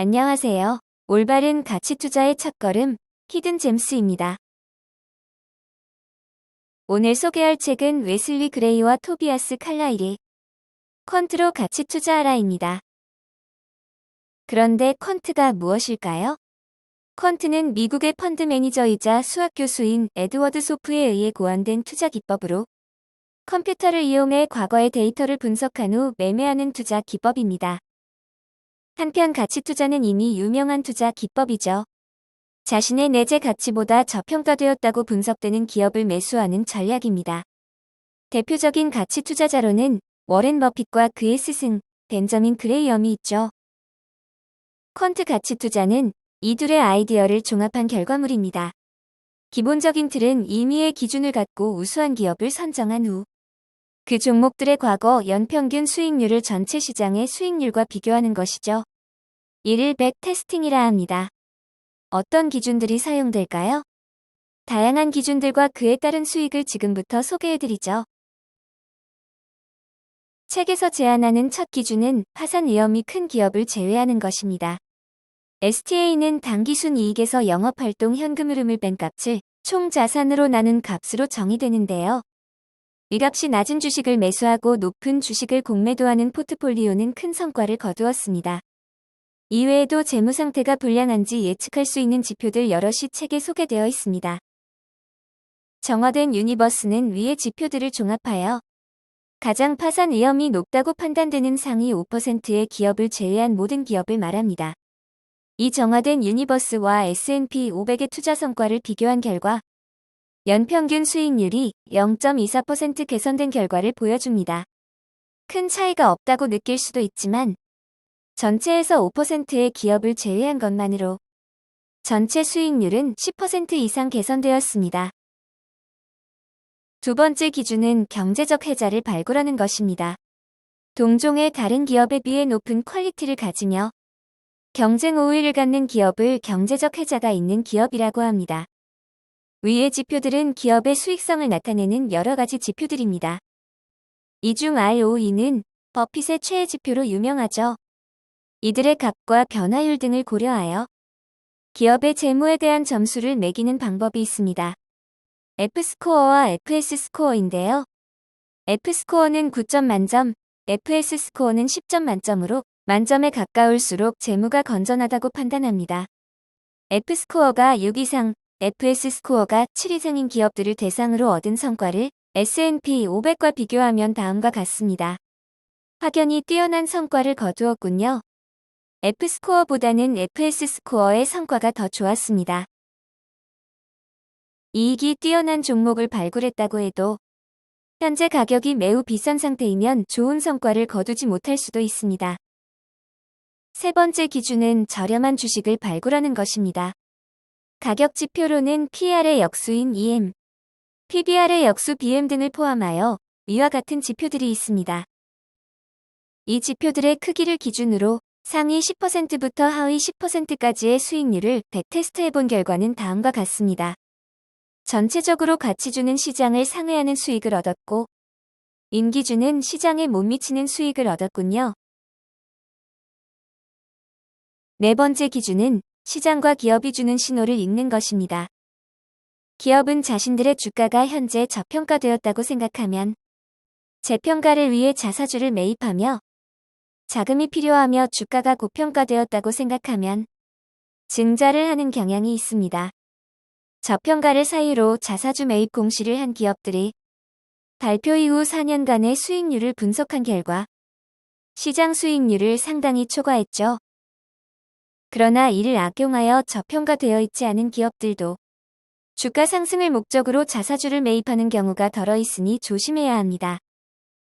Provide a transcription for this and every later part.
안녕하세요. 올바른 가치 투자의 첫걸음, 히든잼스입니다. 오늘 소개할 책은 웨슬리 그레이와 토비아스 칼라일의 퀀트로 가치 투자하라입니다. 그런데 퀀트가 무엇일까요? 퀀트는 미국의 펀드 매니저이자 수학 교수인 에드워드 소프에 의해 고안된 투자 기법으로 컴퓨터를 이용해 과거의 데이터를 분석한 후 매매하는 투자 기법입니다. 한편 가치 투자는 이미 유명한 투자 기법이죠. 자신의 내재 가치보다 저평가되었다고 분석되는 기업을 매수하는 전략입니다. 대표적인 가치 투자자로는 워렌 버핏과 그의 스승, 벤저민 그레이엄이 있죠. 퀀트 가치 투자는 이 둘의 아이디어를 종합한 결과물입니다. 기본적인 틀은 임의의 기준을 갖고 우수한 기업을 선정한 후 그 종목들의 과거 연평균 수익률을 전체 시장의 수익률과 비교하는 것이죠. 이를 백 테스팅이라 합니다. 어떤 기준들이 사용될까요? 다양한 기준들과 그에 따른 수익을 지금부터 소개해드리죠. 책에서 제안하는 첫 기준은 파산 위험이 큰 기업을 제외하는 것입니다. STA는 당기순이익에서 영업활동 현금 흐름을 뺀 값을 총 자산으로 나눈 값으로 정의되는데요. 이 값이 낮은 주식을 매수하고 높은 주식을 공매도하는 포트폴리오는 큰 성과를 거두었습니다. 이외에도 재무 상태가 불량한지 예측할 수 있는 지표들 여럿이 책에 소개되어 있습니다. 정화된 유니버스는 위의 지표들을 종합하여 가장 파산 위험이 높다고 판단되는 상위 5%의 기업을 제외한 모든 기업을 말합니다. 이 정화된 유니버스와 S&P 500의 투자 성과를 비교한 결과 연평균 수익률이 0.24% 개선된 결과를 보여줍니다. 큰 차이가 없다고 느낄 수도 있지만 전체에서 5%의 기업을 제외한 것만으로 전체 수익률은 10% 이상 개선되었습니다. 두 번째 기준은 경제적 혜자를 발굴하는 것입니다. 동종의 다른 기업에 비해 높은 퀄리티를 가지며 경쟁 우위를 갖는 기업을 경제적 혜자가 있는 기업이라고 합니다. 위의 지표들은 기업의 수익성을 나타내는 여러 가지 지표들입니다. 이 중 ROE는 버핏의 최애 지표로 유명하죠. 이들의 값과 변화율 등을 고려하여 기업의 재무에 대한 점수를 매기는 방법이 있습니다. F스코어와 FS스코어인데요. F스코어는 9점 만점, FS스코어는 10점 만점으로 만점에 가까울수록 재무가 건전하다고 판단합니다. F스코어가 6 이상, FS스코어가 7 이상인 기업들을 대상으로 얻은 성과를 S&P 500과 비교하면 다음과 같습니다. 확연히 뛰어난 성과를 거두었군요. F스코어보다는 FS스코어의 성과가 더 좋았습니다. 이익이 뛰어난 종목을 발굴했다고 해도 현재 가격이 매우 비싼 상태이면 좋은 성과를 거두지 못할 수도 있습니다. 세 번째 기준은 저렴한 주식을 발굴하는 것입니다. 가격 지표로는 PR의 역수인 EM, PBR의 역수 BM 등을 포함하여 위와 같은 지표들이 있습니다. 이 지표들의 크기를 기준으로 상위 10%부터 하위 10%까지의 수익률을 백테스트 해본 결과는 다음과 같습니다. 전체적으로 가치주는 시장을 상회하는 수익을 얻었고 임기주는 시장에 못 미치는 수익을 얻었군요. 네 번째 기준은 시장과 기업이 주는 신호를 읽는 것입니다. 기업은 자신들의 주가가 현재 저평가되었다고 생각하면 재평가를 위해 자사주를 매입하며 자금이 필요하며 주가가 고평가되었다고 생각하면 증자를 하는 경향이 있습니다. 저평가를 사유로 자사주 매입 공시를 한 기업들이 발표 이후 4년간의 수익률을 분석한 결과 시장 수익률을 상당히 초과했죠. 그러나 이를 악용하여 저평가되어 있지 않은 기업들도 주가 상승을 목적으로 자사주를 매입하는 경우가 덜어 있으니 조심해야 합니다.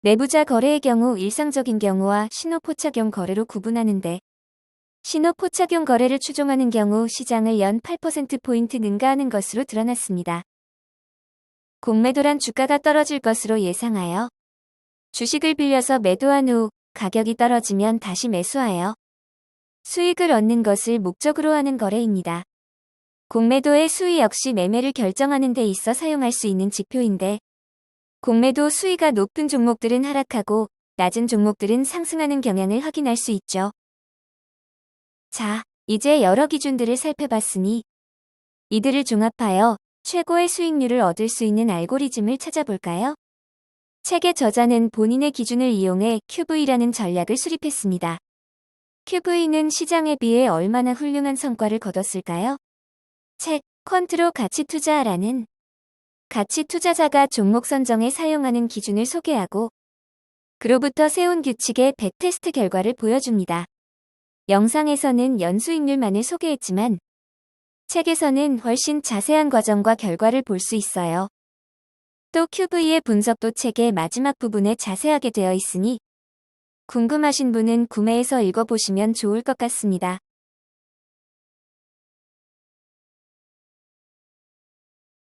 내부자 거래의 경우 일상적인 경우와 신호포착용 거래로 구분하는데 신호포착용 거래를 추종하는 경우 시장을 연 8%포인트 능가하는 것으로 드러났습니다. 공매도란 주가가 떨어질 것으로 예상하여 주식을 빌려서 매도한 후 가격이 떨어지면 다시 매수하여 수익을 얻는 것을 목적으로 하는 거래입니다. 공매도의 수위 역시 매매를 결정하는 데 있어 사용할 수 있는 지표인데 공매도 수위가 높은 종목들은 하락하고 낮은 종목들은 상승하는 경향을 확인할 수 있죠. 자, 이제 여러 기준들을 살펴봤으니 이들을 종합하여 최고의 수익률을 얻을 수 있는 알고리즘을 찾아볼까요? 책의 저자는 본인의 기준을 이용해 QV라는 전략을 수립했습니다. QV는 시장에 비해 얼마나 훌륭한 성과를 거뒀을까요? 책, 퀀트로 가치 투자라는 가치 투자자가 종목 선정에 사용하는 기준을 소개하고 그로부터 세운 규칙의 백테스트 결과를 보여줍니다. 영상에서는 연수익률만을 소개했지만 책에서는 훨씬 자세한 과정과 결과를 볼 수 있어요. 또 QV의 분석도 책의 마지막 부분에 자세하게 되어 있으니 궁금하신 분은 구매해서 읽어보시면 좋을 것 같습니다.